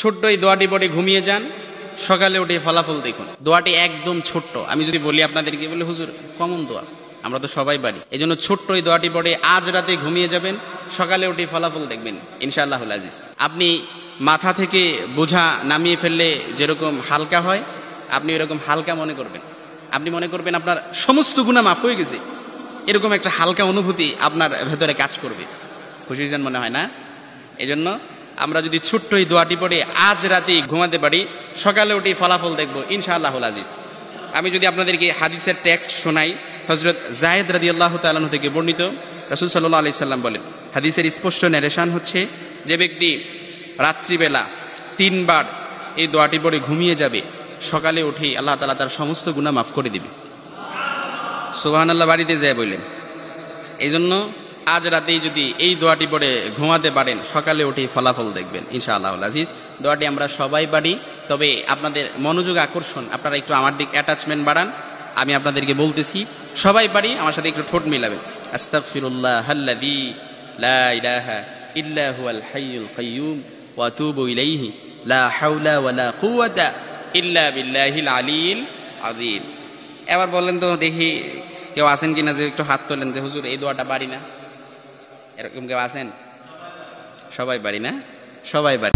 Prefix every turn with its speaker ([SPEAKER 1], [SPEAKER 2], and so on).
[SPEAKER 1] ছোট্ট এই দোয়াটি পড়ে ঘুমিয়ে যান, সকালে উঠে ফলাফল দেখুন। দোয়াটি একদম ছোট্ট। আমি যদি বলি আপনাদেরকে, বলে হুজুর কমন দোয়া, আমরা তো সবাই পারি। এই জন্য ছোট্ট এই দোয়াটি পড়ে আজ রাতে ঘুমিয়ে যাবেন, সকালে উঠে ফলাফল দেখবেন ইনশাআল্লাহুল আজিজ। আপনি মাথা থেকে বোঝা নামিয়ে ফেললে যেরকম হালকা হয়, আপনি এরকম হালকা মনে করবেন। আপনি মনে করবেন আপনার সমস্ত গুনাহ মাফ হয়ে গেছে, এরকম একটা হালকা অনুভূতি আপনার ভেতরে কাজ করবে। খুশি যেন মনে হয় না? এজন্য আমরা যদি ছোট্ট এই দোয়াটি পড়ে আজ রাতে ঘুমাতে পারি, সকালে উঠে ফলাফল দেখব ইনশাআল্লাহুল আজিজ। আমি যদি আপনাদেরকে হাদিসের টেক্সট শোনাই, হযরত যায়েদ রাদিয়াল্লাহু তাআলা আনহু থেকে বর্ণিত, রাসূল সাল্লাল্লাহু আলাইহি সাল্লাম বলেন, হাদিসের স্পষ্ট ন্যারেশন হচ্ছে, যে ব্যক্তি রাত্রিবেলা 3 বার এই দোয়াটি পড়ে ঘুমিয়ে যাবে, সকালে উঠে আল্লাহ তাআলা তার সমস্ত গুনাহ মাফ করে দিবে। সুবহানাল্লাহ বাড়িতে যায় বললেন। এই জন্য আজ রাতেই যদি এই দোয়াটি পড়ে ঘুমাতে পারেন, সকালে উঠে ফলাফল দেখবেন ইনশাআল্লাহুল আজিজ। দোয়াটি আমরা সবাই পারি, তবে আপনাদের মনোযোগ আকর্ষণ, আপনারা একটু আমার দিক অ্যাটাচমেন্ট বাড়ান। আমি আপনাদেরকে বলতেছি, সবাই পারি, আমার সাথে একটু ঠোঁট মিলাবেন। আস্তাগফিরুল্লাহাল্লাযী লা ইলাহা ইল্লা হুয়াল হাইয়ুল কাইয়্যুম ওয়া আতুবু ইলাইহি লা হাওলা ওয়ালা কুওয়াতা ইল্লা বিল্লাহিল আলিয়্যিল আযীম। এবার বলেন তো দেখি, কেউ আছেন কিনা যে একটু হাত তোলেন যে হুজুর এই দোয়াটা পারি না? এরকম কেউ আছেন? সবাই পারি না? সবাই পারি।